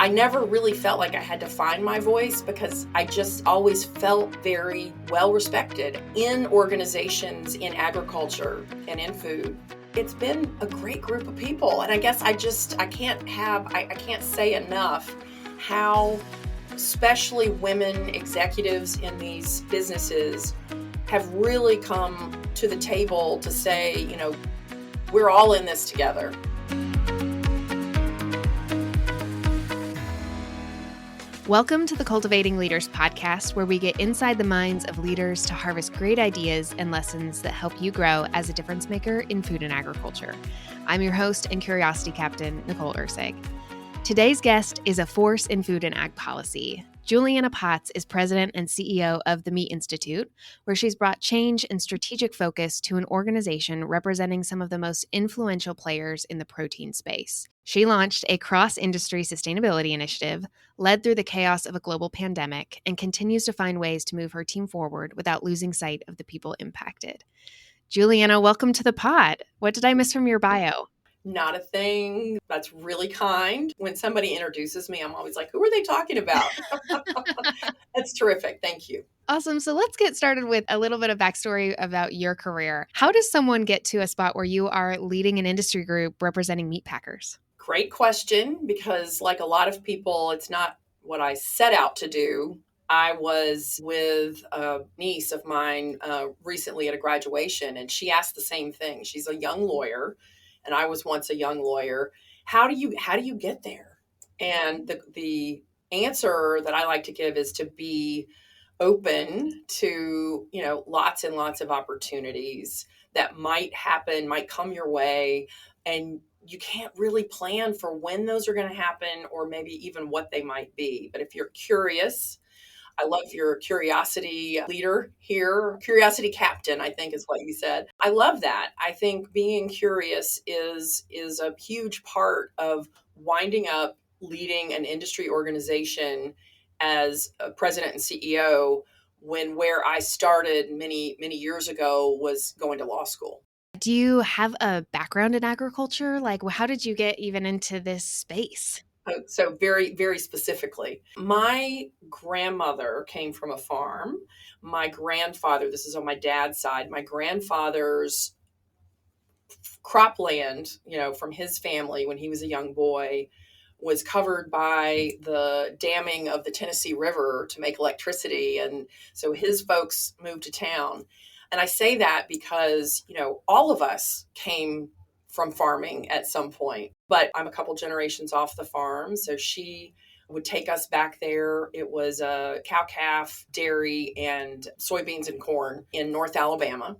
I never really felt like I had to find my voice because I just always felt very well respected in organizations, in agriculture, and in food. It's been a great group of people. And I guess I can't say enough how especially women executives in these businesses have really come to the table to say, we're all in this together. Welcome to the Cultivating Leaders Podcast, where we get inside the minds of leaders to harvest great ideas and lessons that help you grow as a difference maker in food and agriculture. I'm your host and curiosity captain, Nicole. Today's guest is a force in food and ag policy. Juliana Potts is president and CEO of the Meat Institute, where she's brought change and strategic focus to an organization representing some of the most influential players in the protein space. She launched a cross-industry sustainability initiative, led through the chaos of a global pandemic, and continues to find ways to move her team forward without losing sight of the people impacted. Juliana, welcome to the pod. What did I miss from your bio? Not a thing. That's really kind. When somebody introduces me, I'm always like, who are they talking about? That's terrific. Thank you. Awesome. So let's get started with a little bit of backstory about your career. How does someone get to a spot where you are leading an industry group representing meat packers? Great question, because like a lot of people, it's not what I set out to do. I was with a niece of mine recently at a graduation, and she asked the same thing. She's a young lawyer, and I was once a young lawyer. How do you get there? And the answer that I like to give is to be open to, lots and lots of opportunities that might happen, might come your way, and you can't really plan for when those are going to happen or maybe even what they might be. But if you're curious, I love your curiosity leader here. Curiosity captain, I think is what you said. I love that. I think being curious is a huge part of winding up leading an industry organization as a president and CEO where I started many, many years ago was going to law school. Do you have a background in agriculture? Like, how did you get even into this space? So very, very specifically, my grandmother came from a farm. My grandfather, this is on my dad's side, my grandfather's cropland, from his family when he was a young boy was covered by the damming of the Tennessee River to make electricity. And so his folks moved to town. And I say that because, all of us came from farming at some point, but I'm a couple generations off the farm. So she would take us back there. It was a cow-calf, dairy, and soybeans and corn in North Alabama.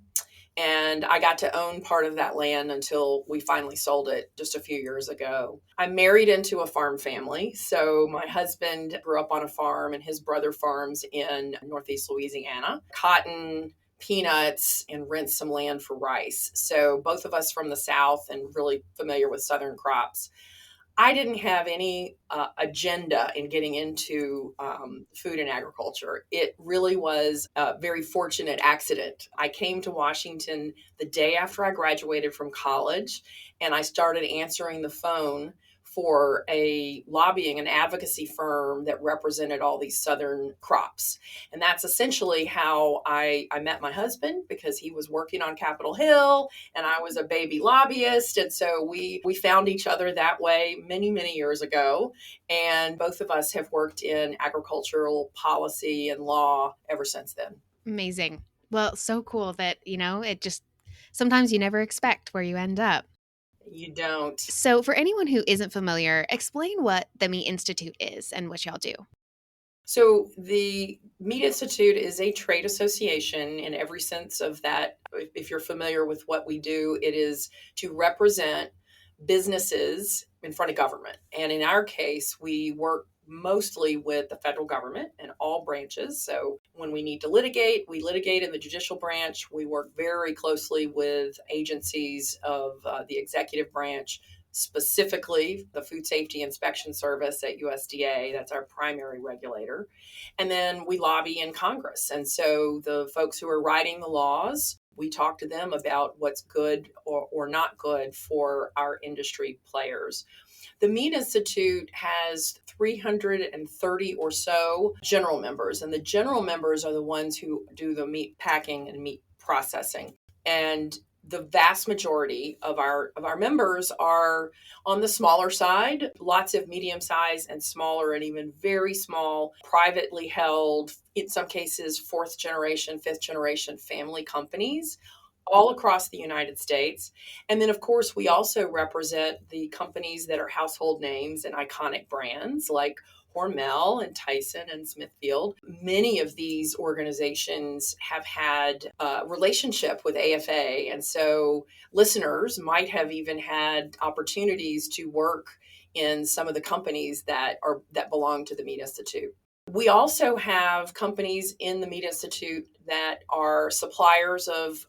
And I got to own part of that land until we finally sold it just a few years ago. I'm married into a farm family. So my husband grew up on a farm and his brother farms in Northeast Louisiana. Cotton, peanuts, and rents some land for rice. So both of us from the South and really familiar with Southern crops. I didn't have any agenda in getting into food and agriculture. It really was a very fortunate accident. I came to Washington the day after I graduated from college, and I started answering the phone for a lobbying and advocacy firm that represented all these Southern crops. And that's essentially how I met my husband, because he was working on Capitol Hill and I was a baby lobbyist. And so we found each other that way many, many years ago. And both of us have worked in agricultural policy and law ever since then. Amazing. Well, so cool that, it just sometimes you never expect where you end up. You don't. So for anyone who isn't familiar, explain what the Meat Institute is and what y'all do. So the Meat Institute is a trade association in every sense of that. If you're familiar with what we do, it is to represent businesses in front of government. And in our case, we work mostly with the federal government and all branches. So when we need to litigate, we litigate in the judicial branch. We work very closely with agencies of the executive branch, specifically the Food Safety Inspection Service at USDA. That's our primary regulator. And then we lobby in Congress. And so the folks who are writing the laws, we talk to them about what's good or not good for our industry players. The Meat Institute has 330 or so general members, and the general members are the ones who do the meat packing and meat processing. And the vast majority of our members are on the smaller side, lots of medium size and smaller and even very small, privately held, in some cases, fourth generation, fifth generation family companies all across the United States. And then, of course, we also represent the companies that are household names and iconic brands like Hormel and Tyson and Smithfield. Many of these organizations have had a relationship with AFA. And so listeners might have even had opportunities to work in some of the companies that belong to the Meat Institute. We also have companies in the Meat Institute that are suppliers of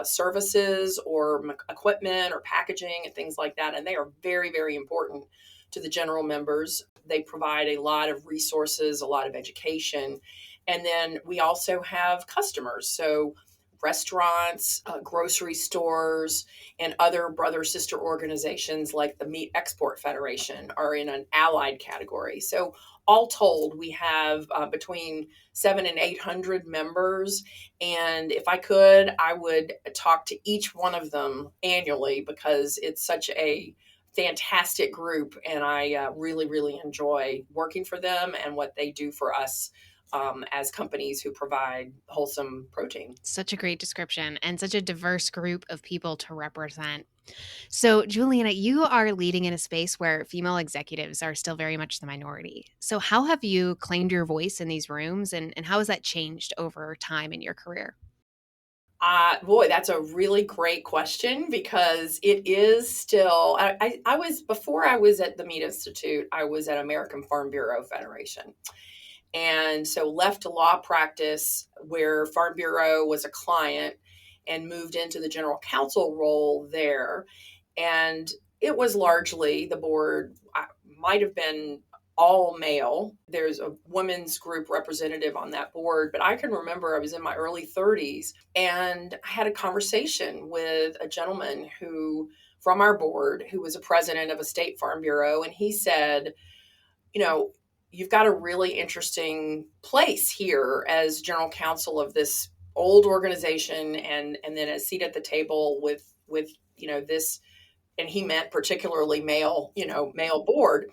services or equipment or packaging and things like that. And they are very, very important to the general members. They provide a lot of resources, a lot of education. And then we also have customers. So restaurants, grocery stores, and other brother-sister organizations like the Meat Export Federation are in an allied category. So all told, we have between 700 and 800 members. And if I could, I would talk to each one of them annually because it's such a fantastic group. And I really, really enjoy working for them and what they do for us as companies who provide wholesome protein. Such a great description and such a diverse group of people to represent. So, Juliana, you are leading in a space where female executives are still very much the minority. So, how have you claimed your voice in these rooms and how has that changed over time in your career? Boy, that's a really great question because it is still, I was, before I was at the Meat Institute, I was at American Farm Bureau Federation. And so left law practice where Farm Bureau was a client and moved into the general counsel role there. And it was largely the board might have been all male. There's a women's group representative on that board, but I can remember I was in my early 30s and I had a conversation with a gentleman who from our board who was a president of a state farm bureau. And he said, you've got a really interesting place here as general counsel of this old organization and then a seat at the table with this, and he meant particularly male board.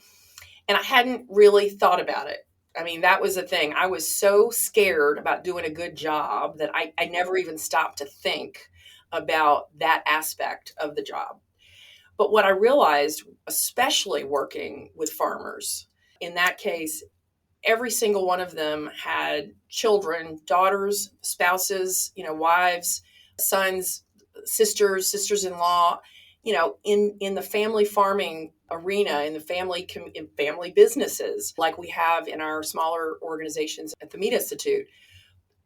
And I hadn't really thought about it. I mean, that was the thing. I was so scared about doing a good job that I never even stopped to think about that aspect of the job. But what I realized, especially working with farmers, in that case, every single one of them had children, daughters, spouses, wives, sons, sisters-in-law, in the family farming arena, in family businesses like we have in our smaller organizations at the Meat Institute.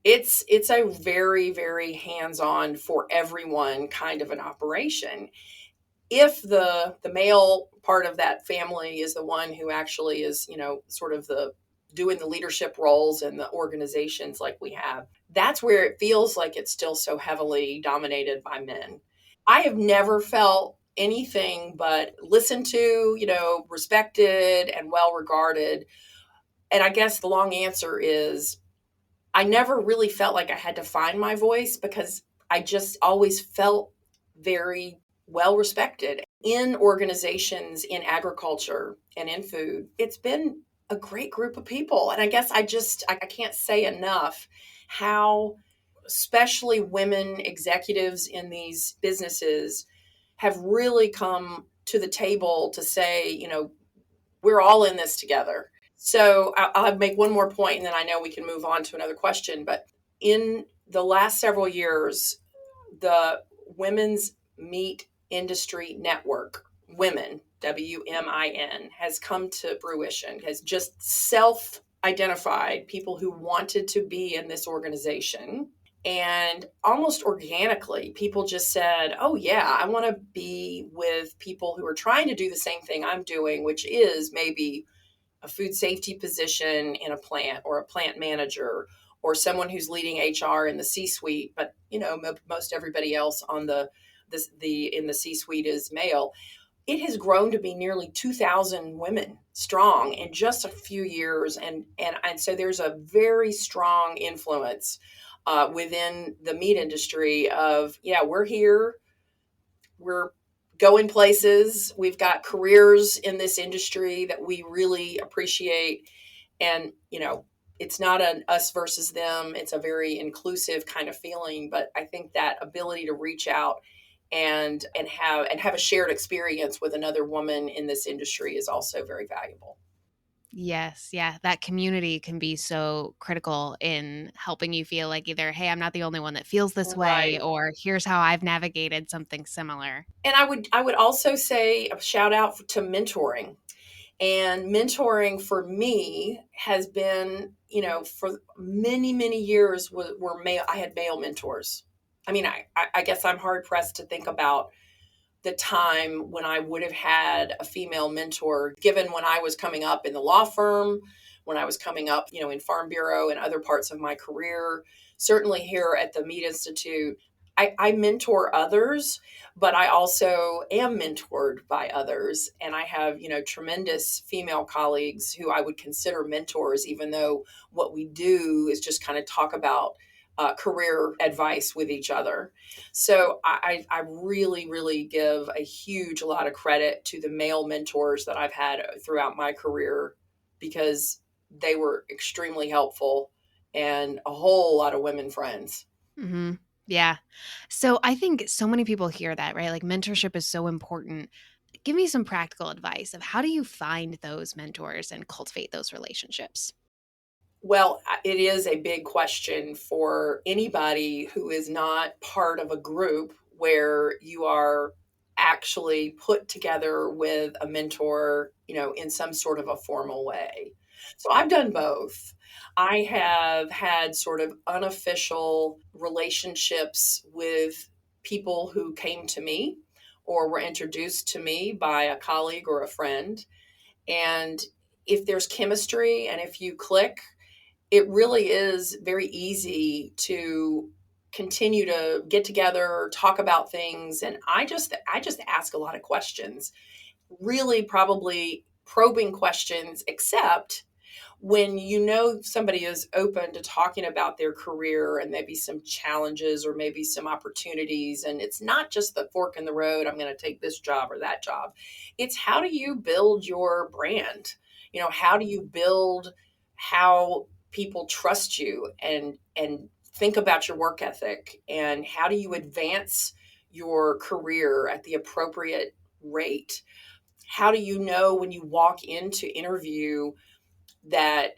It's a very, very hands-on for everyone kind of an operation. If the male part of that family is the one who actually is, sort of doing the leadership roles in the organizations like we have, that's where it feels like it's still so heavily dominated by men. I have never felt anything but listened to, respected and well regarded. And I guess the long answer is I never really felt like I had to find my voice because I just always felt very well respected in organizations in agriculture and in food. It's been a great group of people. And I guess I can't say enough how especially women executives in these businesses have really come to the table to say, we're all in this together. So I'll make one more point and then I know we can move on to another question. But in the last several years, the Women's Meat Industry Network, Women, WMIN, has come to fruition, has just self-identified people who wanted to be in this organization. And almost organically, people just said, oh, yeah, I want to be with people who are trying to do the same thing I'm doing, which is maybe a food safety position in a plant or a plant manager or someone who's leading HR in the C-suite. But, most everybody else on in the C-suite is male. it has grown to be nearly 2,000 women strong in just a few years. And so there's a very strong influence within the meat industry of, yeah, we're here, we're going places, we've got careers in this industry that we really appreciate. And, it's not an us versus them. It's a very inclusive kind of feeling. But I think that ability to reach out and have a shared experience with another woman in this industry is also very valuable. Yes. Yeah. That community can be so critical in helping you feel like either, hey, I'm not the only one that feels this way, Right. or here's how I've navigated something similar. And I would also say a shout out to mentoring. And mentoring for me has been, for many, many years were male. I had male mentors. I mean, I guess I'm hard pressed to think about the time when I would have had a female mentor, given when I was coming up in the law firm, when I was coming up, in Farm Bureau and other parts of my career. Certainly here at the Meat Institute, I mentor others, but I also am mentored by others. And I have, tremendous female colleagues who I would consider mentors, even though what we do is just kind of talk about career advice with each other. So I really, really give a huge lot of credit to the male mentors that I've had throughout my career, because they were extremely helpful, and a whole lot of women friends. Hmm. Yeah. So I think so many people hear that, right? Like mentorship is so important. Give me some practical advice of how do you find those mentors and cultivate those relationships? Well, it is a big question for anybody who is not part of a group where you are actually put together with a mentor, in some sort of a formal way. So I've done both. I have had sort of unofficial relationships with people who came to me or were introduced to me by a colleague or a friend. And if there's chemistry and if you click, it really is very easy to continue to get together, talk about things. And I just ask a lot of questions, really probably probing questions, except when somebody is open to talking about their career and maybe some challenges or maybe some opportunities. And it's not just the fork in the road, I'm going to take this job or that job. It's how do you build your brand? How do you build how people trust you and think about your work ethic, and how do you advance your career at the appropriate rate? How do you know when you walk into interview that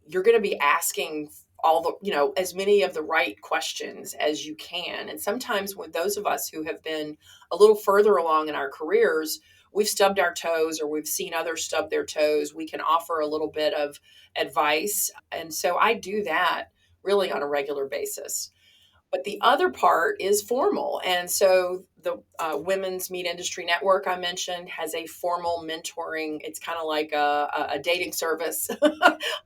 you're going to be asking all the, as many of the right questions as you can? And sometimes with those of us who have been a little further along in our careers, we've stubbed our toes or we've seen others stub their toes. We can offer a little bit of advice. And so I do that really on a regular basis. But the other part is formal. And so the Women's Meat Industry Network I mentioned has a formal mentoring. It's kind of like a dating service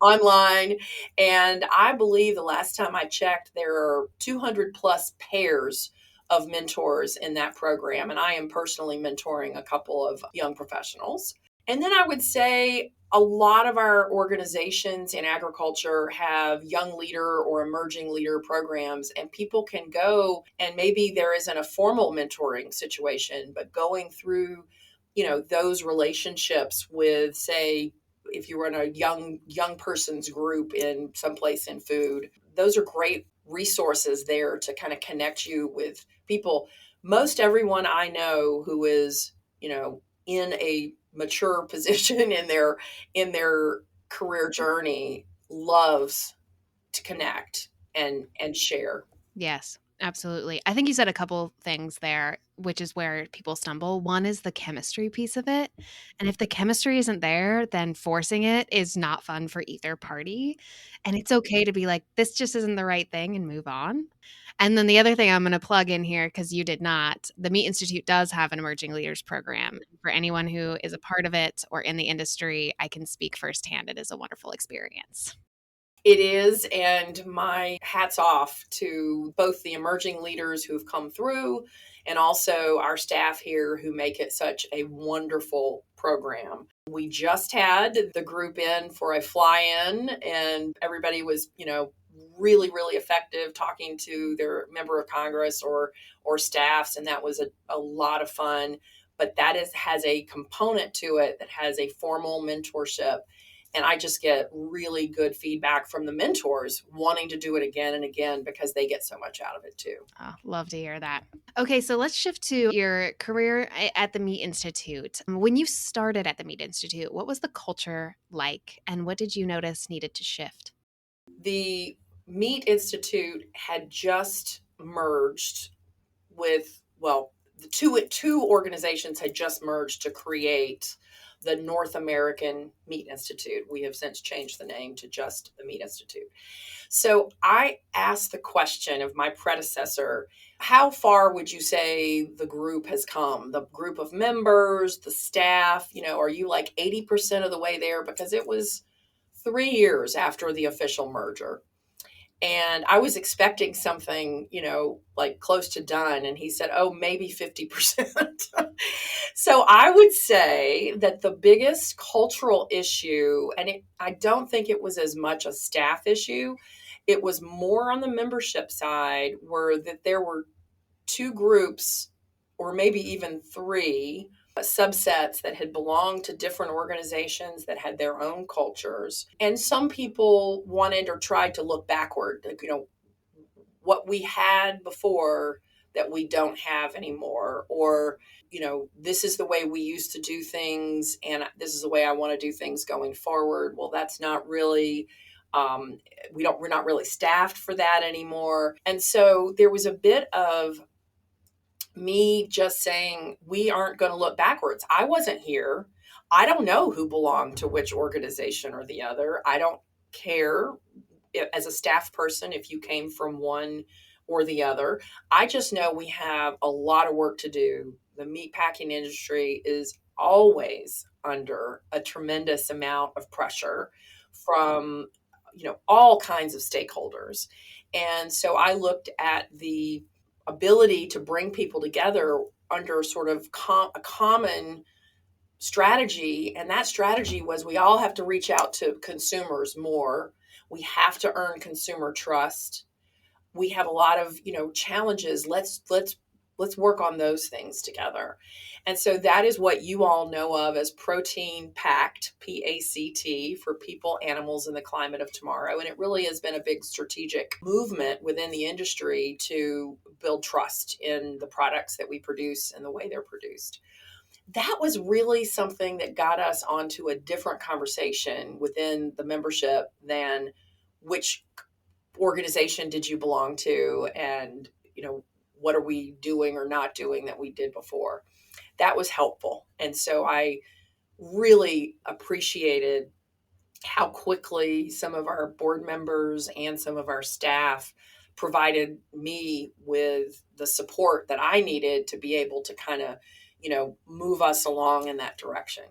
online. And I believe the last time I checked, there are 200 plus pairs of mentors in that program. And I am personally mentoring a couple of young professionals. And then I would say a lot of our organizations in agriculture have young leader or emerging leader programs, and people can go, and maybe there isn't a formal mentoring situation, but going through, those relationships with, say, if you were in a young person's group in someplace in food, those are great resources there to kind of connect you with people. Most everyone I know who is, in a mature position in their career journey loves to connect and share. Yes, absolutely. I think you said a couple things there, which is where people stumble. One is the chemistry piece of it. And if the chemistry isn't there, then forcing it is not fun for either party. And it's okay to be like, this just isn't the right thing and move on. And then the other thing I'm going to plug in here, because you did not, the Meat Institute does have an emerging leaders program. For anyone who is a part of it or in the industry, I can speak firsthand. It is a wonderful experience. It is, and my hat's off to both the emerging leaders who've come through and also our staff here who make it such a wonderful program. We just had the group in for a fly-in, and everybody was, really, really effective talking to their member of Congress or staffs, and that was a lot of fun. But has a component to it that has a formal mentorship. And I just get really good feedback from the mentors wanting to do it again and again because they get so much out of it too. Oh, love to hear that. Okay, so let's shift to your career at the Meat Institute. When you started at the Meat Institute, what was the culture like and what did you notice needed to shift? The Meat Institute had just merged with, the two organizations had just merged to create the North American Meat Institute. We have since changed the name to just the Meat Institute. So I asked the question of my predecessor, how far would you say the group has come? The group of members, the staff, are you like 80% of the way there? Because it was 3 years after the official merger. And I was expecting something, like close to done. And he said, oh, maybe 50%. So I would say that the biggest cultural issue, and I don't think it was as much a staff issue, it was more on the membership side, were that there were two groups, or maybe even three, subsets that had belonged to different organizations that had their own cultures. And some people wanted or tried to look backward, what we had before that we don't have anymore, or, this is the way we used to do things and this is the way I want to do things going forward. Well, that's not really, we're not really staffed for that anymore. And so there was a bit of me just saying, we aren't going to look backwards. I wasn't here. I don't know who belonged to which organization or the other. I don't care as a staff person if you came from one or the other. I just know we have a lot of work to do. The meatpacking industry is always under a tremendous amount of pressure from, all kinds of stakeholders. And so I looked at the ability to bring people together under sort of a common strategy. And that strategy was we all have to reach out to consumers more. We have to earn consumer trust. We have a lot of, challenges. Let's work on those things together. And so that is what you all know of as Protein Pact, PACT, for people, animals, and the climate of tomorrow. And it really has been a big strategic movement within the industry to build trust in the products that we produce and the way they're produced. That was really something that got us onto a different conversation within the membership than which organization did you belong to and, what are we doing or not doing that we did before. That was helpful. And so I really appreciated how quickly some of our board members and some of our staff provided me with the support that I needed to be able to kind of, move us along in that direction.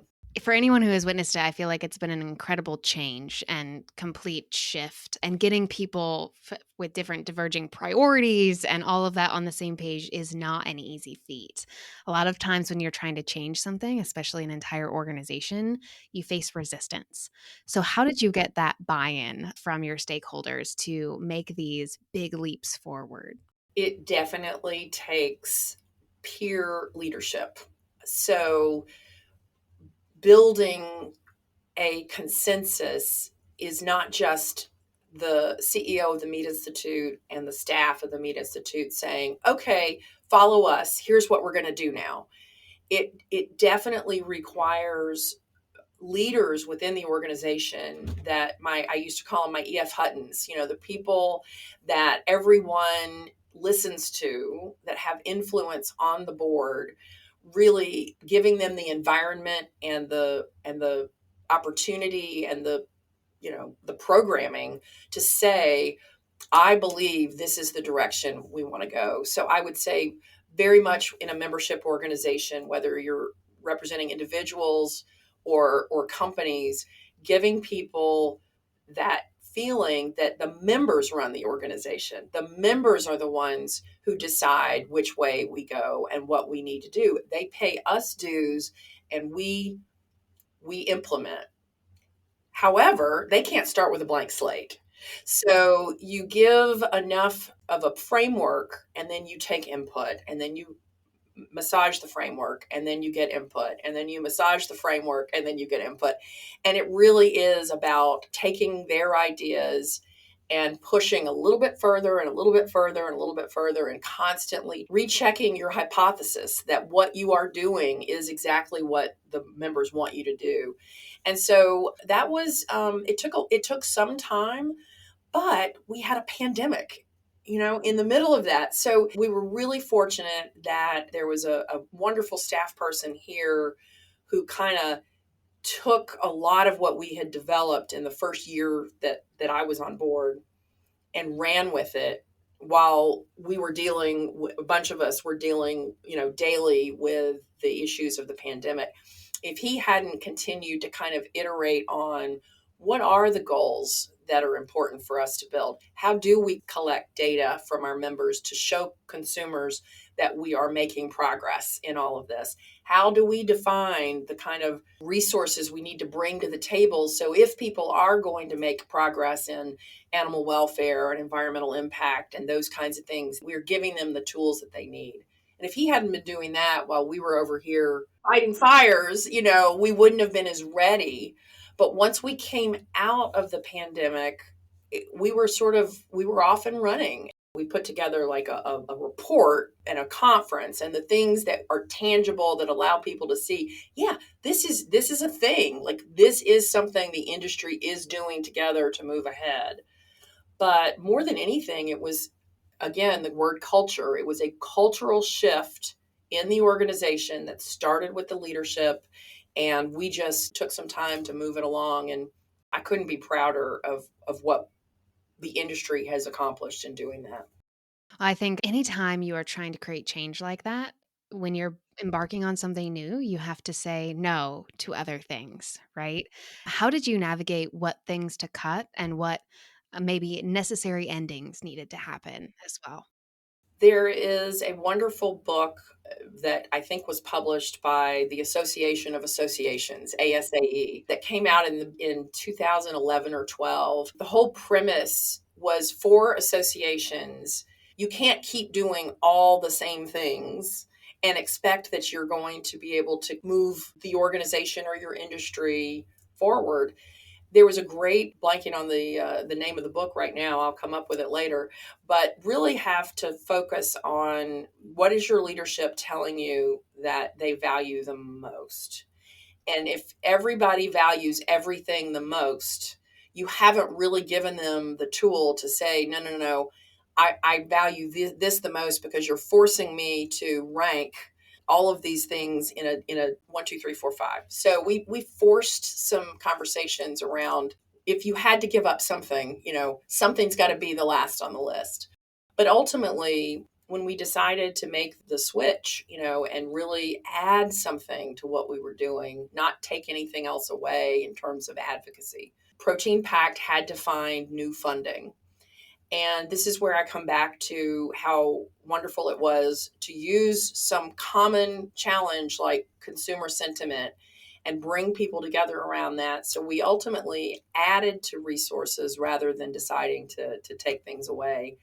For anyone who has witnessed it, I feel like it's been an incredible change and complete shift. And getting people with different diverging priorities and all of that on the same page is not an easy feat. A lot of times when you're trying to change something, especially an entire organization, you face resistance. So how did you get that buy-in from your stakeholders to make these big leaps forward? It definitely takes peer leadership. So building a consensus is not just the CEO of the Meat Institute and the staff of the Meat Institute saying, okay, follow us. Here's what we're going to do now. It definitely requires leaders within the organization that I used to call them my E.F. Huttons, the people that everyone listens to, that have influence on the board, really giving them the environment and the opportunity and the programming to say, I believe this is the direction we want to go. So I would say very much in a membership organization, whether you're representing individuals or companies, giving people that feeling that the members run the organization. The members are the ones who decide which way we go and what we need to do. They pay us dues and we implement. However, they can't start with a blank slate. So you give enough of a framework and then you take input and then you massage the framework and then you get input and then you massage the framework and then you get input. And it really is about taking their ideas and pushing a little bit further and a little bit further and a little bit further and constantly rechecking your hypothesis that what you are doing is exactly what the members want you to do. And so that was it took some time, but we had a pandemic, in the middle of that. So we were really fortunate that there was a wonderful staff person here who kind of took a lot of what we had developed in the first year that I was on board and ran with it while we were a bunch of us were dealing, daily with the issues of the pandemic. If he hadn't continued to kind of iterate on what are the goals that are important for us to build? How do we collect data from our members to show consumers that we are making progress in all of this? How do we define the kind of resources we need to bring to the table so if people are going to make progress in animal welfare and environmental impact and those kinds of things, we're giving them the tools that they need? And if he hadn't been doing that while we were over here fighting fires, we wouldn't have been as ready. But once we came out of the pandemic, we were off and running. We put together like a report and a conference and the things that are tangible that allow people to see, yeah, this is a thing. Like this is something the industry is doing together to move ahead. But more than anything, it was, again, the word culture. It was a cultural shift in the organization that started with the leadership. And we just took some time to move it along. And I couldn't be prouder of what the industry has accomplished in doing that. I think anytime you are trying to create change like that, when you're embarking on something new, you have to say no to other things, right? How did you navigate what things to cut and what maybe necessary endings needed to happen as well? There is a wonderful book that I think was published by the Association of Associations, ASAE, that came out in 2011 or 12. The whole premise was for associations, you can't keep doing all the same things and expect that you're going to be able to move the organization or your industry forward. There was a great, blanking on the name of the book right now, I'll come up with it later, but really have to focus on what is your leadership telling you that they value the most. And if everybody values everything the most, you haven't really given them the tool to say, no, I value this the most because you're forcing me to rank all of these things in a 1, 2, 3, 4, 5. So we forced some conversations around if you had to give up something, something's got to be the last on the list. But ultimately, when we decided to make the switch, and really add something to what we were doing, not take anything else away in terms of advocacy, Protein Pact had to find new funding. And this is where I come back to how wonderful it was to use some common challenge like consumer sentiment and bring people together around that. So we ultimately added to resources rather than deciding to take things away.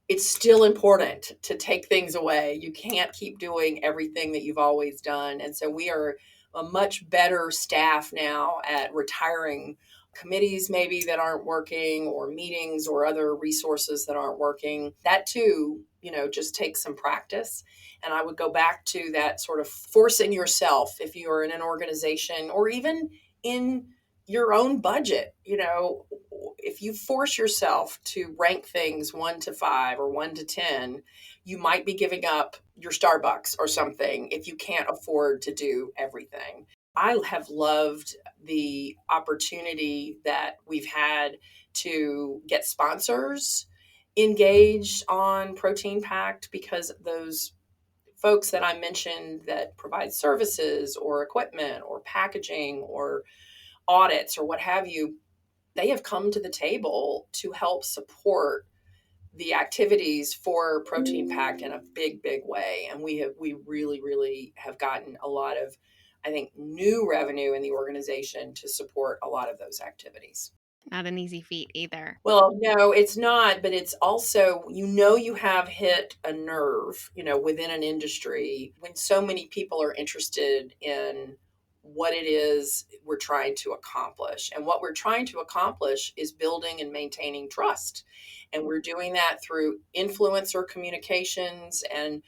It's still important to take things away. You can't keep doing everything that you've always done. And so we are a much better staff now at retiring committees maybe that aren't working or meetings or other resources that aren't working. That too, just takes some practice. And I would go back to that sort of forcing yourself if you're in an organization or even in your own budget, if you force yourself to rank things 1 to 5 or 1 to 10, you might be giving up your Starbucks or something if you can't afford to do everything. I have loved the opportunity that we've had to get sponsors engaged on Protein Pact because those folks that I mentioned that provide services or equipment or packaging or audits or what have you, they have come to the table to help support the activities for Protein Pact in a big, big way. And we really, really have gotten a lot of, I think, new revenue in the organization to support a lot of those activities. Not an easy feat either. Well, no, it's not, but it's also, you have hit a nerve, within an industry when so many people are interested in what it is we're trying to accomplish. And what we're trying to accomplish is building and maintaining trust. And we're doing that through influencer communications and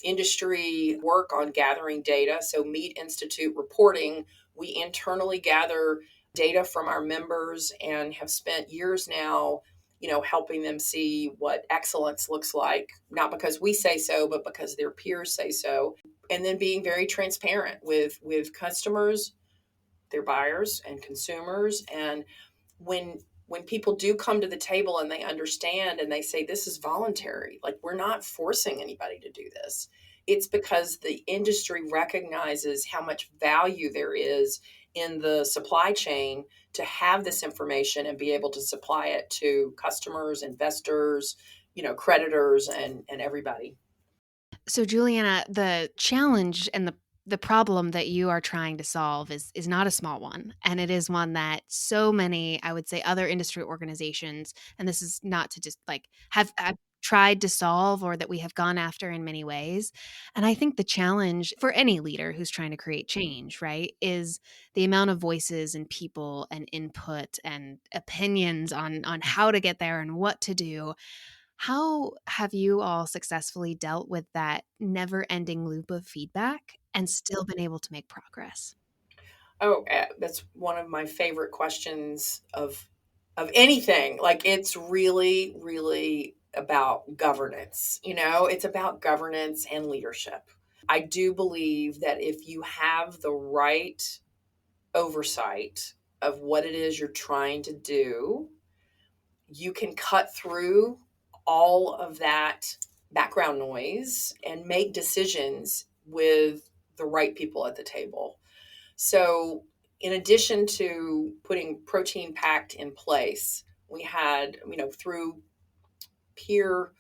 industry work on gathering data. So Meat Institute reporting, we internally gather data from our members and have spent years now, helping them see what excellence looks like, not because we say so, but because their peers say so. And then being very transparent with customers, their buyers and consumers. And when people do come to the table and they understand and they say, this is voluntary, like we're not forcing anybody to do this. It's because the industry recognizes how much value there is in the supply chain to have this information and be able to supply it to customers, investors, creditors, and everybody. So, Juliana, the challenge and the problem that you are trying to solve is not a small one. And it is one that so many, I would say, other industry organizations, and this is not to just like have tried to solve or that we have gone after in many ways. And I think the challenge for any leader who's trying to create change, right, is the amount of voices and people and input and opinions on how to get there and what to do. How have you all successfully dealt with that never-ending loop of feedback and still been able to make progress? Oh, that's one of my favorite questions of anything. Like it's really, really about governance. It's about governance and leadership. I do believe that if you have the right oversight of what it is you're trying to do, you can cut through all of that background noise and make decisions with the right people at the table. So, in addition to putting Protein Pact in place, we had, through peer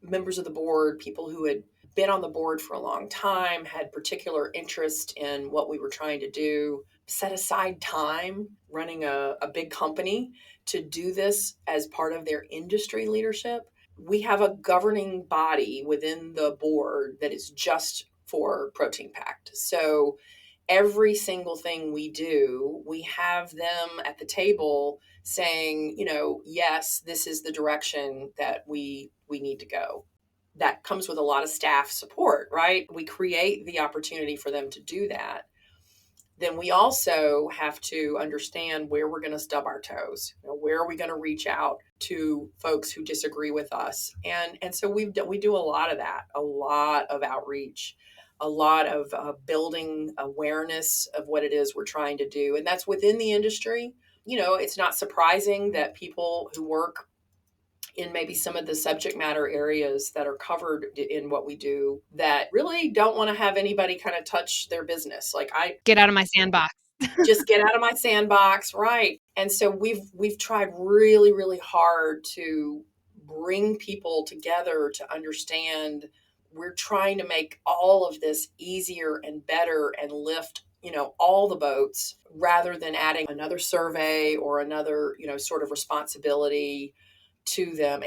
members of the board, people who had been on the board for a long time, had particular interest in what we were trying to do, set aside time running a big company to do this as part of their industry leadership. We have a governing body within the board that is just for Protein Pact. So every single thing we do, we have them at the table saying, yes, this is the direction that we need to go. That comes with a lot of staff support, right? We create the opportunity for them to do that. Then we also have to understand where we're going to stub our toes. Where are we going to reach out to folks who disagree with us? And so we do a lot of that, a lot of outreach, a lot of building awareness of what it is we're trying to do. And that's within the industry. It's not surprising that people who work in maybe some of the subject matter areas that are covered in what we do that really don't want to have anybody kind of touch their business. Like get out of my sandbox. Just get out of my sandbox, right? And so we've tried really, really hard to bring people together to understand we're trying to make all of this easier and better and lift all the boats rather than adding another survey or another sort of responsibility to them.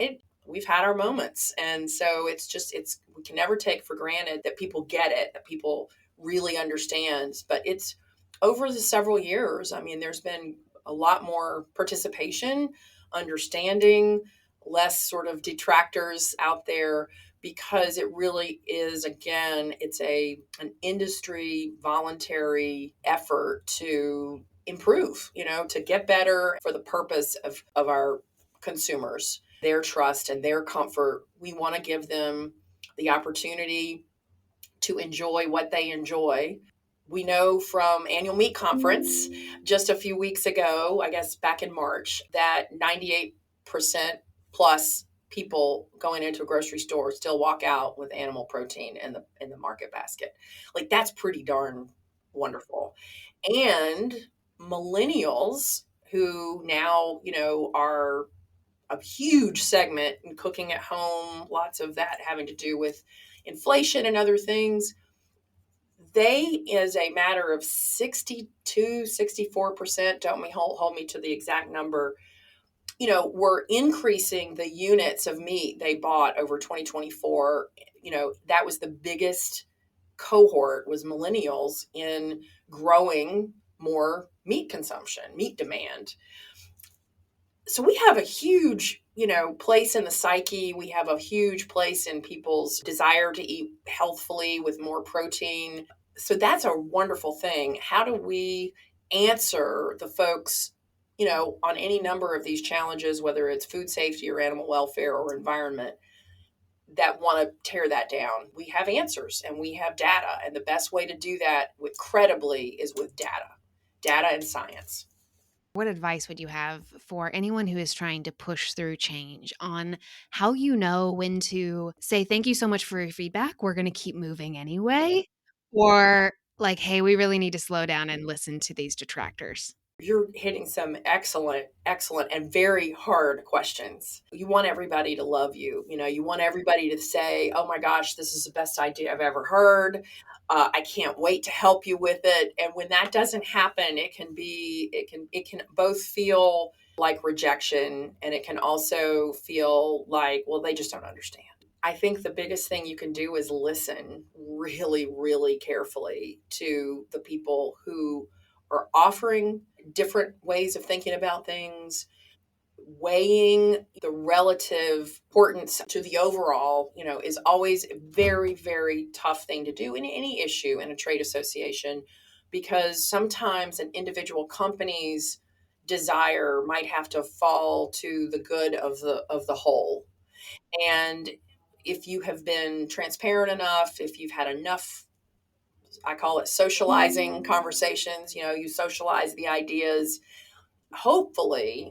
We've had our moments. And so we can never take for granted that people get it, that people really understand. But it's over the several years, there's been a lot more participation, understanding, less sort of detractors out there, because it really is, again, it's an industry voluntary effort to improve, to get better for the purpose of our consumers, their trust and their comfort. We want to give them the opportunity to enjoy what they enjoy. We know from Annual Meat Conference just a few weeks ago, I guess back in March, that 98% plus people going into a grocery store still walk out with animal protein in the market basket. Like that's pretty darn wonderful. And millennials who now, are a huge segment in cooking at home, lots of that having to do with inflation and other things. They, as a matter of 62, 64%, don't hold me to the exact number, were increasing the units of meat they bought over 2024. That was the biggest cohort, was millennials, in growing more meat consumption, meat demand. So we have a huge, place in the psyche. We have a huge place in people's desire to eat healthfully with more protein. So that's a wonderful thing. How do we answer the folks, on any number of these challenges, whether it's food safety or animal welfare or environment, that want to tear that down? We have answers and we have data. And the best way to do that credibly is with data and science. What advice would you have for anyone who is trying to push through change on how you know when to say, thank you so much for your feedback, we're going to keep moving anyway? Or like, hey, we really need to slow down and listen to these detractors? You're hitting some excellent, and very hard questions. You want everybody to love you. You want everybody to say, oh my gosh, this is the best idea I've ever heard. I can't wait to help you with it. And when that doesn't happen, it can both feel like rejection, and it can also feel like, well, they just don't understand. I think the biggest thing you can do is listen really, really carefully to the people who are offering different ways of thinking about things, weighing the relative importance to the overall, is always a very, very tough thing to do in any issue in a trade association, because sometimes an individual company's desire might have to fall to the good of the whole. And if you have been transparent enough, if you've had enough, I call it socializing conversations, you socialize the ideas, hopefully,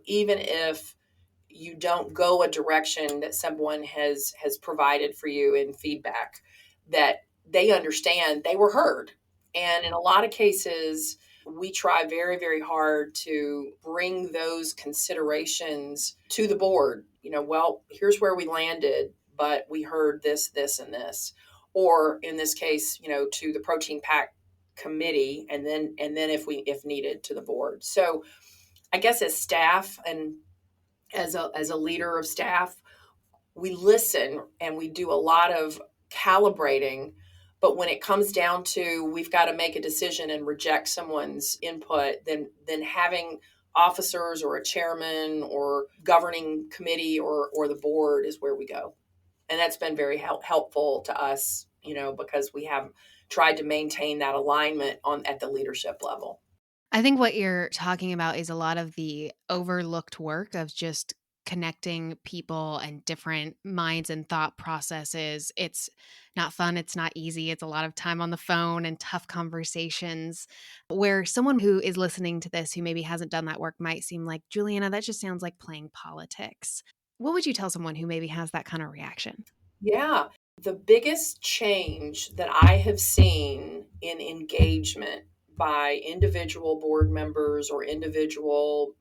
even if you don't go a direction that someone has provided for you in feedback, that they understand they were heard. And in a lot of cases, we try very, very hard to bring those considerations to the board. Well, here's where we landed, but we heard this, and this. Or in this case, to the protein pack committee, and then if needed, to the board. So I guess as staff and as a leader of staff, we listen and we do a lot of calibrating. But when it comes down to we've got to make a decision and reject someone's input, then having officers or a chairman or governing committee or the board is where we go. And that's been very helpful to us, because we have tried to maintain that alignment at the leadership level. I think what you're talking about is a lot of the overlooked work of just connecting people and different minds and thought processes. It's not fun. It's not easy. It's a lot of time on the phone and tough conversations, where someone who is listening to this who maybe hasn't done that work might seem like, Juliana, that just sounds like playing politics. What would you tell someone who maybe has that kind of reaction? Yeah. The biggest change that I have seen in engagement by individual board members or individual,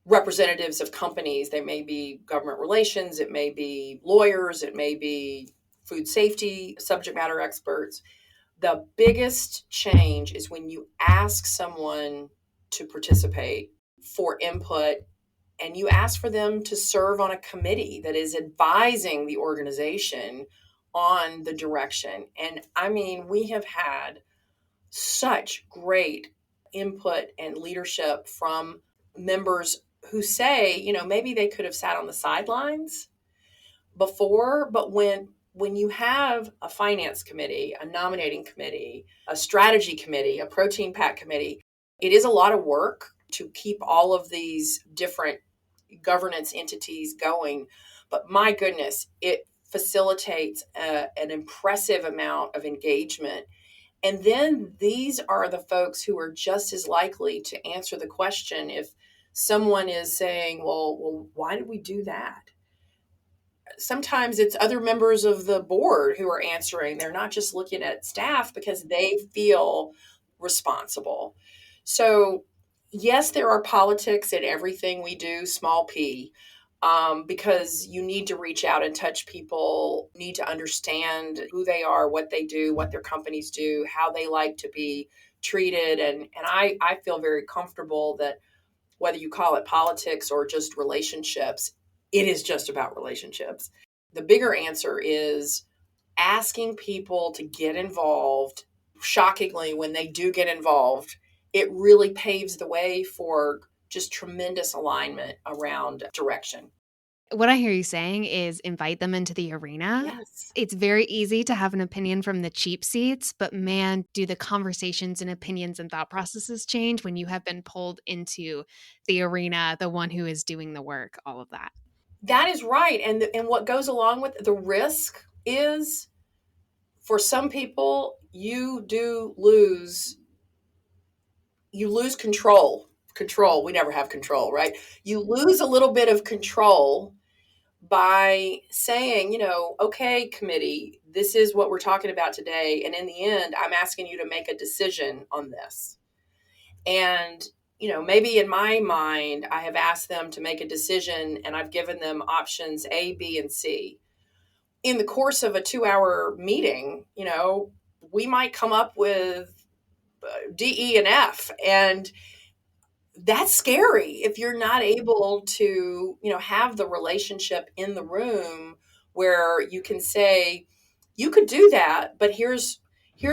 representatives of companies, they may be government relations, it may be lawyers, it may be food safety subject matter experts. The biggest change is when you ask someone to participate for input, and you ask for them to serve on a committee that is advising the organization on the direction. And I mean, we have had such great input and leadership from members who say, maybe they could have sat on the sidelines before, but when you have a finance committee, a nominating committee, a strategy committee, a protein pack committee, it is a lot of work to keep all of these different governance entities going. But my goodness, it facilitates an impressive amount of engagement. And then these are the folks who are just as likely to answer the question if someone is saying, well, why did we do that? Sometimes it's other members of the board who are answering. They're not just looking at staff, because they feel responsible. So yes, there are politics in everything we do, small p, because you need to reach out and touch people, need to understand who they are, what they do, what their companies do, how they like to be treated. And I feel very comfortable that whether you call it politics or just relationships, it is just about relationships. The bigger answer is asking people to get involved. Shockingly, when they do get involved, it really paves the way for just tremendous alignment around direction. What I hear you saying is invite them into the arena. Yes. It's very easy to have an opinion from the cheap seats, but man, do the conversations and opinions and thought processes change when you have been pulled into the arena, the one who is doing the work, all of that. That is right. And what goes along with the risk is, for some people, you lose control. We never have control, right? You lose a little bit of control by saying, okay, committee, this is what we're talking about today. And in the end, I'm asking you to make a decision on this. And, maybe in my mind, I have asked them to make a decision and I've given them options A, B, and C. In the course of a 2-hour meeting, we might come up with D, E, and F. And that's scary if you're not able to, have the relationship in the room where you can say, you could do that, but here's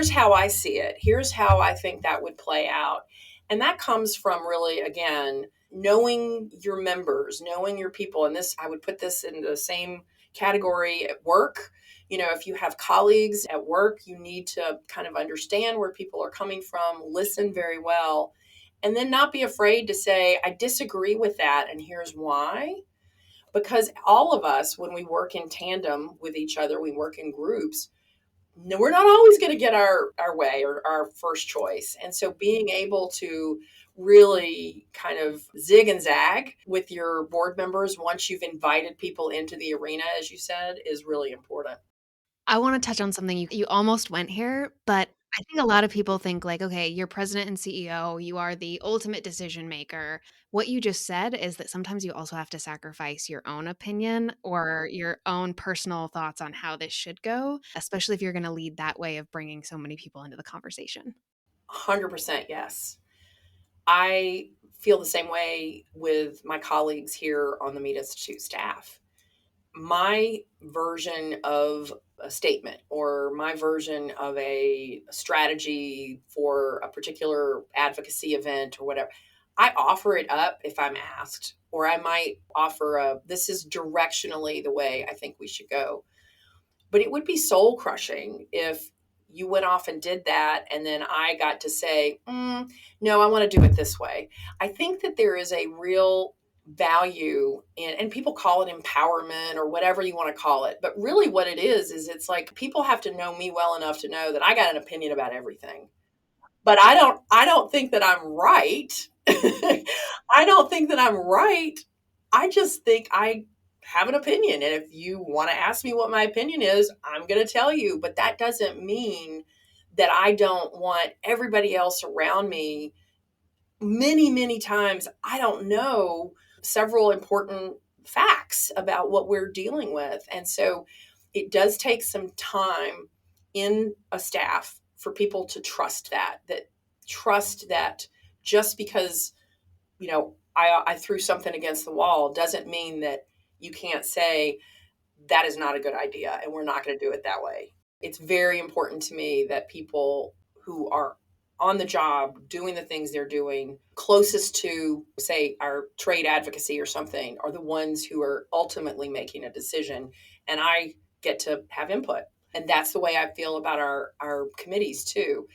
how I see it. Here's how I think that would play out. And that comes from really, again, knowing your members, knowing your people. And this, I would put this in the same category at work. If you have colleagues at work, you need to kind of understand where people are coming from, listen very well, and then not be afraid to say, I disagree with that, and here's why. Because all of us, when we work in tandem with each other, we work in groups, we're not always going to get our way or our first choice. And so being able to really kind of zig and zag with your board members once you've invited people into the arena, as you said, is really important. I want to touch on something you almost went here, but I think a lot of people think like, okay, you're president and CEO, you are the ultimate decision maker. What you just said is that sometimes you also have to sacrifice your own opinion or your own personal thoughts on how this should go, especially if you're going to lead that way of bringing so many people into the conversation. 100% yes. I feel the same way with my colleagues here on the Meat Institute staff. My version of a statement or my version of a strategy for a particular advocacy event or whatever, I offer it up if I'm asked, or I might offer this is directionally the way I think we should go. But it would be soul crushing if you went off and did that and then I got to say, no, I want to do it this way. I think that there is a real value in, and people call it empowerment or whatever you want to call it, but really what it is it's like people have to know me well enough to know that I got an opinion about everything. But I don't think that I'm right. I don't think that I'm right. I just think I have an opinion. And if you want to ask me what my opinion is, I'm going to tell you. But that doesn't mean that I don't want everybody else around me. Many, many times, I don't know several important facts about what we're dealing with. And so it does take some time in a staff for people to trust that just because, I threw something against the wall doesn't mean that you can't say that is not a good idea and we're not going to do it that way. It's very important to me that people who are on the job doing the things they're doing closest to, say, our trade advocacy or something are the ones who are ultimately making a decision. And I get to have input. And that's the way I feel about our committees too.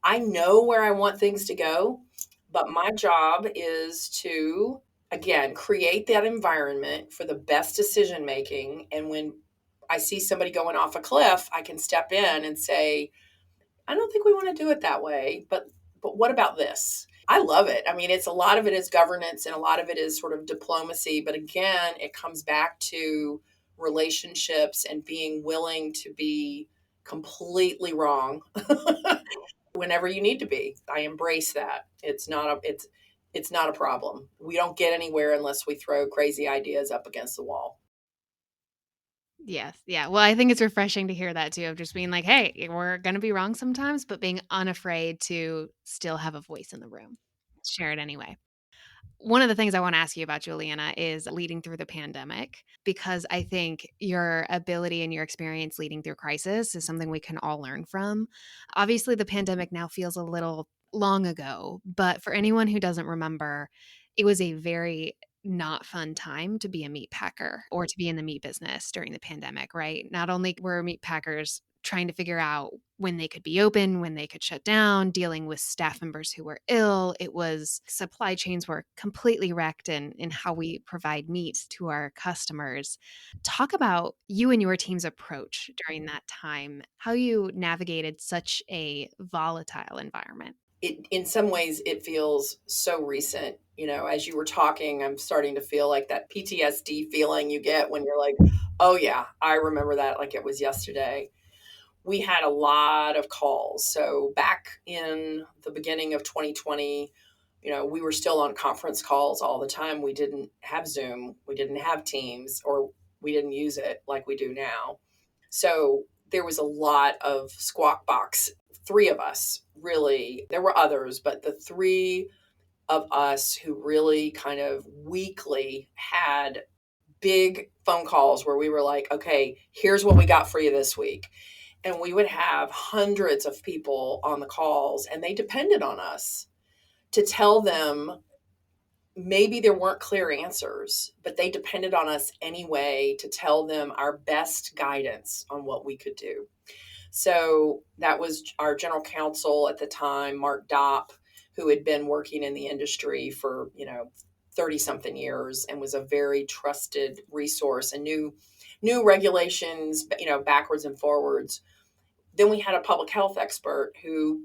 I know where I want things to go, but my job is to, again, create that environment for the best decision making. And when I see somebody going off a cliff, I can step in and say, I don't think we want to do it that way, but what about this? I love it. I mean, a lot of it is governance and a lot of it is sort of diplomacy. But again, it comes back to relationships and being willing to be completely wrong whenever you need to be. I embrace that. It's not a problem. We don't get anywhere unless we throw crazy ideas up against the wall. Yes. Yeah. Well, I think it's refreshing to hear that too, of just being like, hey, we're going to be wrong sometimes, but being unafraid to still have a voice in the room. Share it anyway. One of the things I want to ask you about, Juliana, is leading through the pandemic, because I think your ability and your experience leading through crisis is something we can all learn from. Obviously, the pandemic now feels a little long ago, but for anyone who doesn't remember, it was a very not fun time to be a meat packer or to be in the meat business during the pandemic, right? Not only were meat packers trying to figure out when they could be open, when they could shut down, dealing with staff members who were ill. It was supply chains were completely wrecked in how we provide meat to our customers. Talk about you and your team's approach during that time, how you navigated such a volatile environment. In some ways, it feels so recent. As you were talking, I'm starting to feel like that PTSD feeling you get when you're like, oh yeah, I remember that like it was yesterday. We had a lot of calls. So back in the beginning of 2020, we were still on conference calls all the time. We didn't have Zoom, we didn't have Teams, or we didn't use it like we do now. So there was a lot of squawk box. Three of us, really. There were others, but the three of us who really kind of weekly had big phone calls where we were like, okay, here's what we got for you this week. And we would have hundreds of people on the calls, and they depended on us to tell them. Maybe there weren't clear answers, but they depended on us anyway to tell them our best guidance on what we could do. So that was our general counsel at the time, Mark Dopp, who had been working in the industry for, 30 something years and was a very trusted resource and knew regulations, backwards and forwards. Then we had a public health expert who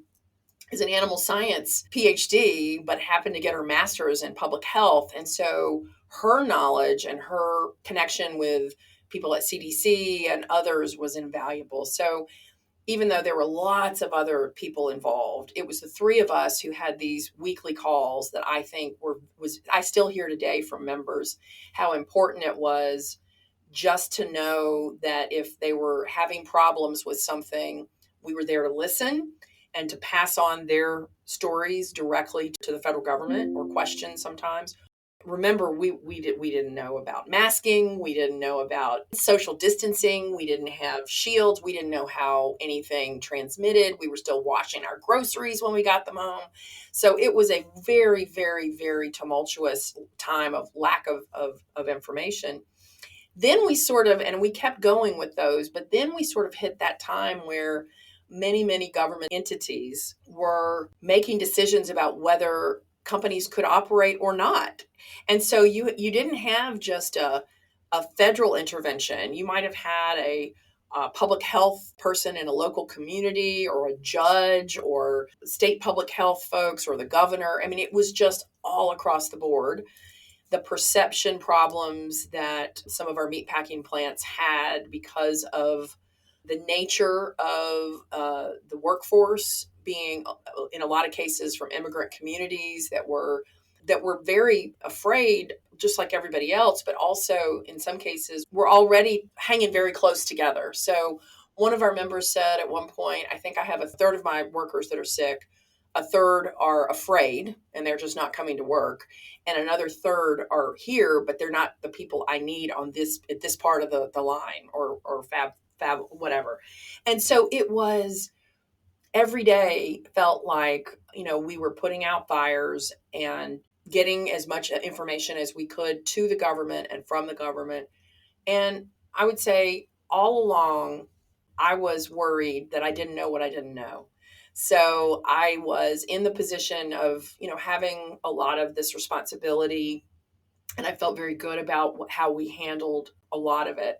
is an animal science PhD, but happened to get her master's in public health. And so her knowledge and her connection with people at CDC and others was invaluable. So even though there were lots of other people involved, it was the three of us who had these weekly calls that I think I still hear today from members how important it was just to know that if they were having problems with something, we were there to listen and to pass on their stories directly to the federal government or questions sometimes. Remember, we didn't know about masking. We didn't know about social distancing. We didn't have shields. We didn't know how anything transmitted. We were still washing our groceries when we got them home. So it was a very, very, very tumultuous time of lack of information. Then we kept going with those, but then we sort of hit that time where many, many government entities were making decisions about whether companies could operate or not. And so you didn't have just a federal intervention. You might have had a public health person in a local community or a judge or state public health folks or the governor. I mean, it was just all across the board. The perception problems that some of our meatpacking plants had because of the nature of the workforce being, in a lot of cases, from immigrant communities that were very afraid, just like everybody else, but also in some cases were already hanging very close together. So one of our members said at one point, I think I have a third of my workers that are sick, a third are afraid and they're just not coming to work, and another third are here, but they're not the people I need on at this part of the line or fab whatever. And so it was every day felt like, we were putting out fires and getting as much information as we could to the government and from the government. And I would say all along, I was worried that I didn't know what I didn't know. So I was in the position of, having a lot of this responsibility, and I felt very good about how we handled a lot of it.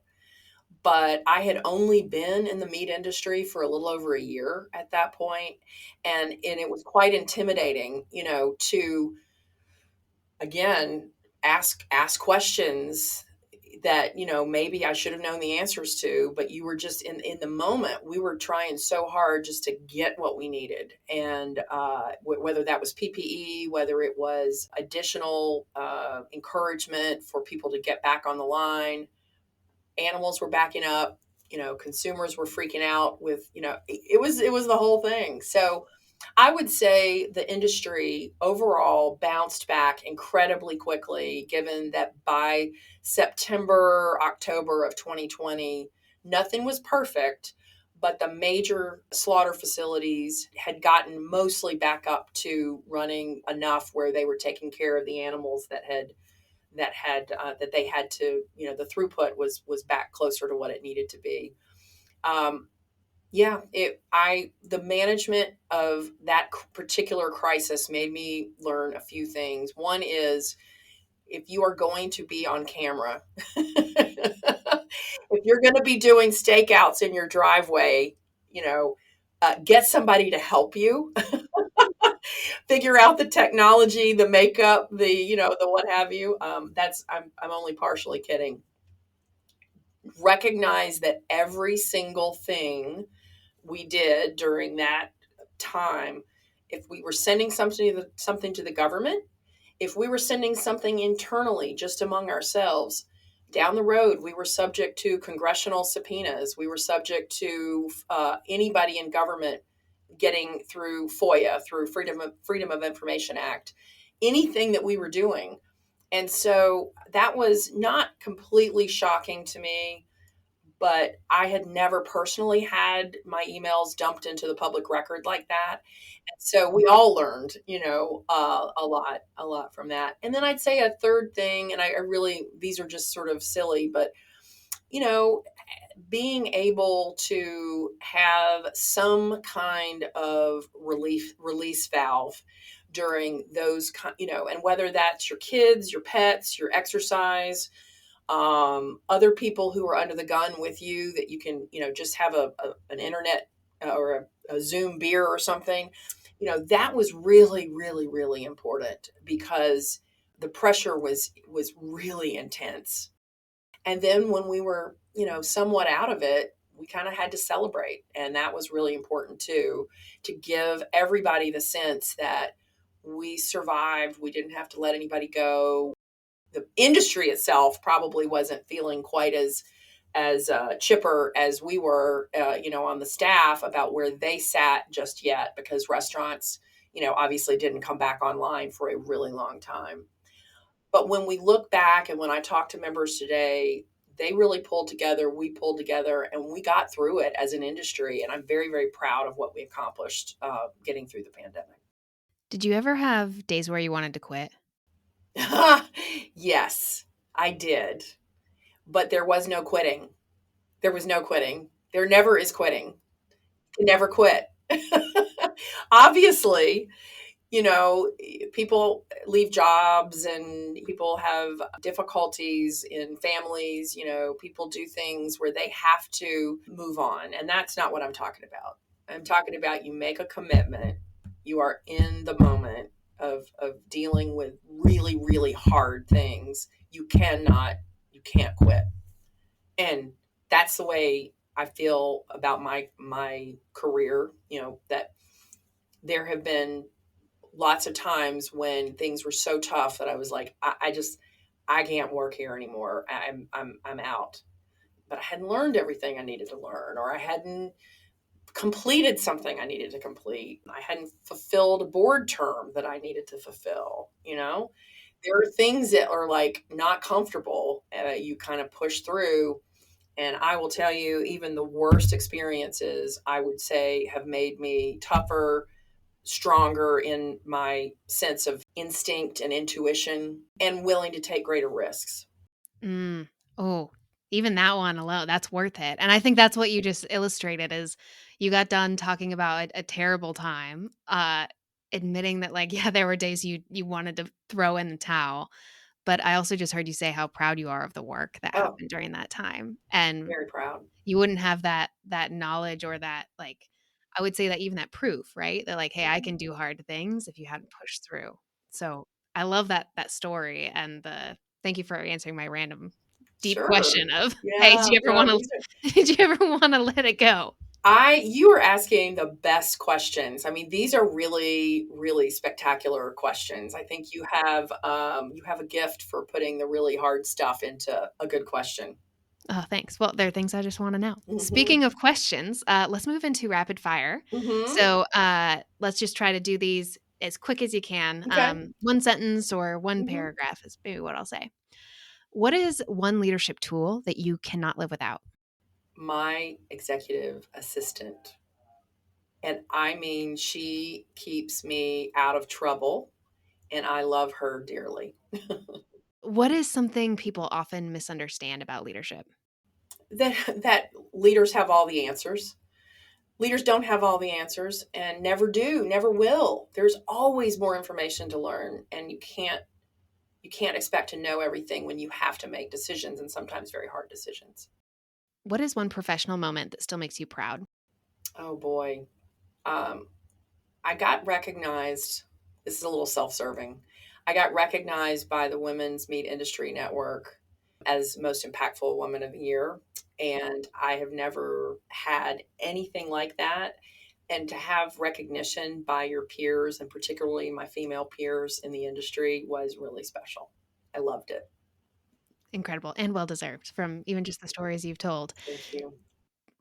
But I had only been in the meat industry for a little over a year at that point, and it was quite intimidating, to again ask questions. that, maybe I should have known the answers to, but you were just in the moment, we were trying so hard just to get what we needed. And whether that was PPE, whether it was additional encouragement for people to get back on the line, animals were backing up, consumers were freaking out with, it was the whole thing. So I would say the industry overall bounced back incredibly quickly, given that by September, October of 2020, nothing was perfect, but the major slaughter facilities had gotten mostly back up to running enough where they were taking care of the animals that they had to, the throughput was back closer to what it needed to be. Yeah, the management of that particular crisis made me learn a few things. One is, if you are going to be on camera, if you're going to be doing stakeouts in your driveway, get somebody to help you figure out the technology, the makeup, the what have you. I'm only partially kidding. Recognize that every single thing we did during that time, if we were sending something to the government, if we were sending something internally just among ourselves, down the road we were subject to congressional subpoenas. We were subject to anybody in government getting through FOIA, through Freedom of Information Act, anything that we were doing. And so that was not completely shocking to me, but I had never personally had my emails dumped into the public record like that. And so we all learned, a lot from that. And then I'd say a third thing, and I really, these are just sort of silly, but, being able to have some kind of release valve during those, and whether that's your kids, your pets, your exercise, other people who are under the gun with you, that you can, just have an internet or a Zoom beer or something, that was really, really, really important, because the pressure was really intense. And then when we were, somewhat out of it, we kind of had to celebrate. And that was really important too, to give everybody the sense that we survived. We didn't have to let anybody go. The industry itself probably wasn't feeling quite as chipper as we were, on the staff about where they sat just yet, because restaurants, obviously didn't come back online for a really long time. But when we look back and when I talk to members today, they really pulled together, we pulled together, and we got through it as an industry. And I'm very, very proud of what we accomplished getting through the pandemic. Did you ever have days where you wanted to quit? Yes, I did. But there was no quitting. There was no quitting. There never is quitting. You never quit. Obviously, people leave jobs and people have difficulties in families. People do things where they have to move on. And that's not what I'm talking about. I'm talking about, you make a commitment. You are in the moment of dealing with really, really hard things. You can't quit. And that's the way I feel about my career, that there have been lots of times when things were so tough that I was like, I can't work here anymore. I'm out. But I hadn't learned everything I needed to learn, or I hadn't completed something I needed to complete. I hadn't fulfilled a board term that I needed to fulfill. There are things that are like not comfortable. You kind of push through. And I will tell you, even the worst experiences, I would say, have made me tougher, stronger in my sense of instinct and intuition, and willing to take greater risks. Oh, even that one alone, that's worth it. And I think that's what you just illustrated, is you got done talking about a terrible time, admitting that, like, yeah, there were days you wanted to throw in the towel. But I also just heard you say how proud you are of the work that Oh, happened during that time. And very proud. you wouldn't have that knowledge, or that, like, I would say that even that proof, right? That, like, hey, I can do hard things, if you hadn't pushed through. So I love that story, and thank you for answering my random deep Sure. question of, hey, Yeah. These did you ever want to let it go? you are asking the best questions. I mean, these are really, really spectacular questions. I think you have a gift for putting the really hard stuff into a good question. Oh, thanks. Well, there are things I just want to know. Mm-hmm. Speaking of questions, let's move into rapid fire. Mm-hmm. So let's just try to do these as quick as you can. Okay. One sentence or one Mm-hmm. paragraph is maybe what I'll say. What is one leadership tool that you cannot live without? My executive assistant. And I mean, she keeps me out of trouble, and I love her dearly. What is something people often misunderstand about leadership? That leaders have all the answers. Leaders don't have all the answers and never do, never will. There's always more information to learn, and you can't expect to know everything when you have to make decisions, and sometimes very hard decisions. What is one professional moment that still makes you proud? Oh boy. Um, I got recognized. This is a little self-serving. I got recognized by the Women's Meat Industry Network as most impactful woman of the year. And I have never had anything like that. And to have recognition by your peers, and particularly my female peers in the industry, was really special. I loved it. Incredible and well deserved from even just the stories you've told. Thank you.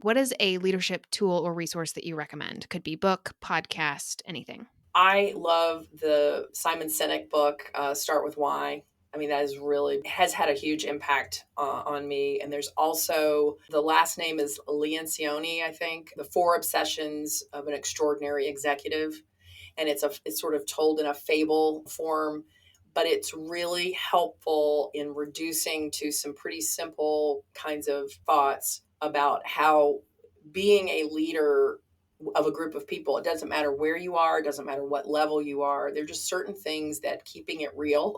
What is a leadership tool or resource that you recommend? Could be book, podcast, anything. I love the Simon Sinek book, Start With Why. I mean, that is really has had a huge impact on me. And there's also the last name is Lencioni, I think, The Four Obsessions of an Extraordinary Executive, and it's sort of told in a fable form, but it's really helpful in reducing to some pretty simple kinds of thoughts about how being a leader of a group of people, it doesn't matter where you are, it doesn't matter what level you are, there are just certain things that keeping it real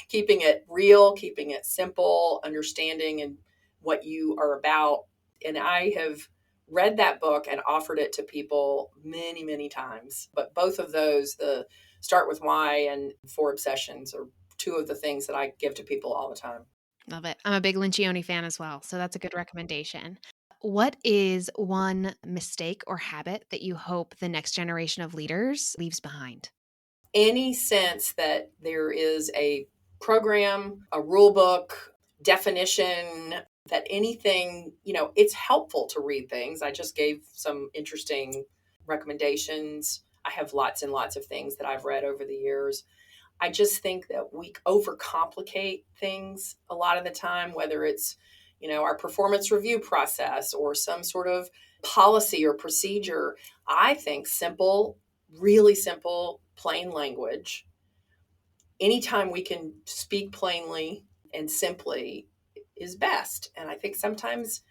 keeping it simple, understanding and what you are about. And I have read that book and offered it to people many, many times. But both of those, the Start With Why and Four Obsessions, are two of the things that I give to people all the time. Love it. I'm a big Lencioni fan as well, so that's a good recommendation. What is one mistake or habit that you hope the next generation of leaders leaves behind? Any sense that there is a program, a rule book, definition, that anything, it's helpful to read things. I just gave some interesting recommendations. I have lots and lots of things that I've read over the years. I just think that we overcomplicate things a lot of the time, whether it's, our performance review process or some sort of policy or procedure. I think simple, really simple, plain language. Anytime we can speak plainly and simply is best. And I think sometimes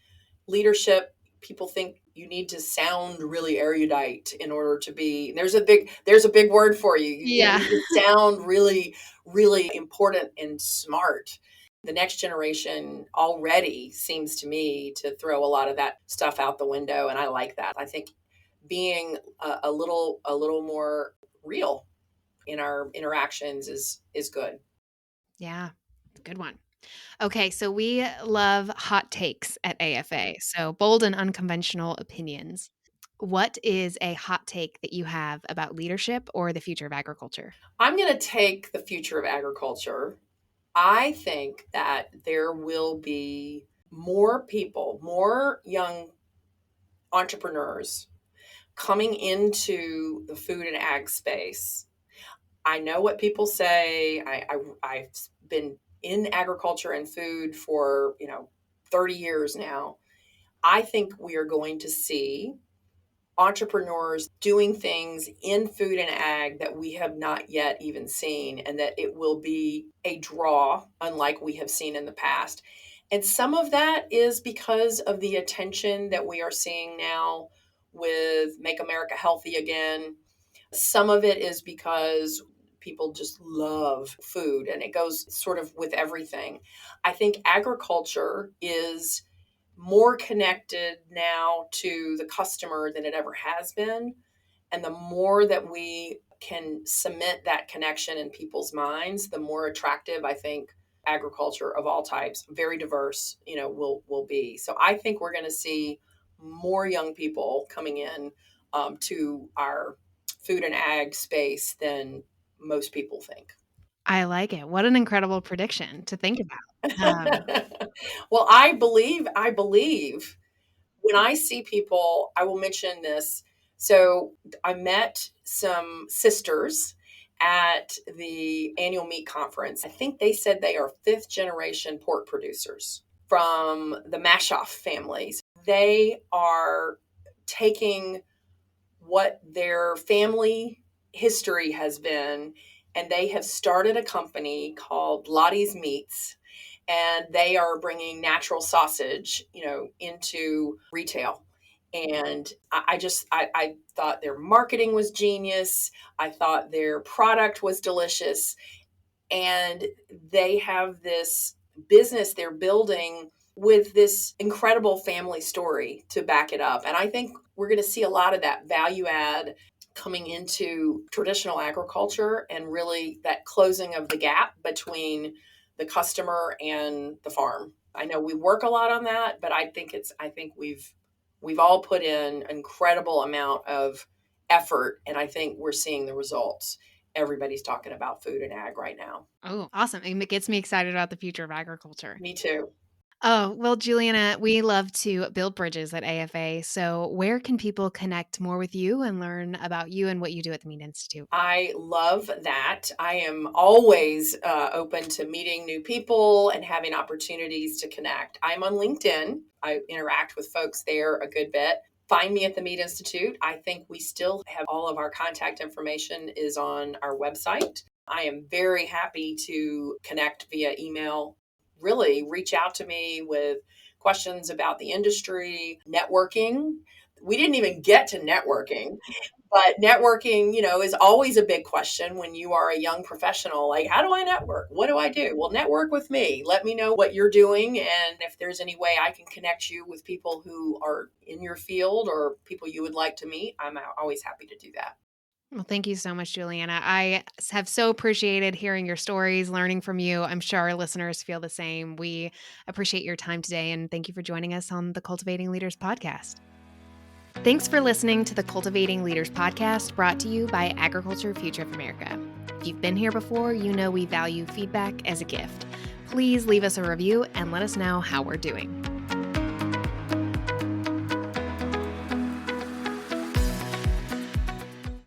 leadership, people think you need to sound really erudite in order to be, there's a big word for you. You Yeah. need to sound really, really important and smart. The next generation already seems to me to throw a lot of that stuff out the window. And I like that. I think being a little more real in our interactions is good. Yeah. Good one. Okay, so we love hot takes at AFA. So bold and unconventional opinions. What is a hot take that you have about leadership or the future of agriculture? I'm going to take the future of agriculture. I think that there will be more people, more young entrepreneurs coming into the food and ag space. I know what people say. I've been in agriculture and food for 30 years now. I think we are going to see entrepreneurs doing things in food and ag that we have not yet even seen, and that it will be a draw unlike we have seen in the past. And some of that is because of the attention that we are seeing now with Make America Healthy Again. Some of it is because people just love food, and it goes sort of with everything. I think agriculture is more connected now to the customer than it ever has been. And the more that we can cement that connection in people's minds, the more attractive I think agriculture of all types, very diverse, will be. So I think we're going to see more young people coming in to our food and ag space than most people think. I like it. What an incredible prediction to think about. Well, I believe when I see people, I will mention this. So I met some sisters at the annual meat conference. I think they said they are 5th generation pork producers from the Mashoff families. They are taking what their family history has been, and they have started a company called Lottie's Meats, and they are bringing natural sausage, into retail. And I thought their marketing was genius. I thought their product was delicious. And they have this business they're building with this incredible family story to back it up. And I think we're going to see a lot of that value add coming into traditional agriculture, and really that closing of the gap between the customer and the farm. I know we work a lot on that, but I think we've all put in an incredible amount of effort, and I think we're seeing the results. Everybody's talking about food and ag right now. Oh, awesome. It gets me excited about the future of agriculture. Me too. Oh, well, Juliana, we love to build bridges at AFA. So where can people connect more with you and learn about you and what you do at the Meat Institute? I love that. I am always open to meeting new people and having opportunities to connect. I'm on LinkedIn. I interact with folks there a good bit. Find me at the Meat Institute. I think we still have all of our contact information is on our website. I am very happy to connect via email. Really reach out to me with questions about the industry, networking. We didn't even get to networking, but networking, is always a big question when you are a young professional. Like, how do I network? What do I do? Well, network with me. Let me know what you're doing. And if there's any way I can connect you with people who are in your field or people you would like to meet, I'm always happy to do that. Well, thank you so much, Juliana. I have so appreciated hearing your stories, learning from you. I'm sure our listeners feel the same. We appreciate your time today, and thank you for joining us on the Cultivating Leaders Podcast. Thanks for listening to the Cultivating Leaders Podcast, brought to you by Agriculture Future of America. If you've been here before, you know we value feedback as a gift. Please leave us a review and let us know how we're doing.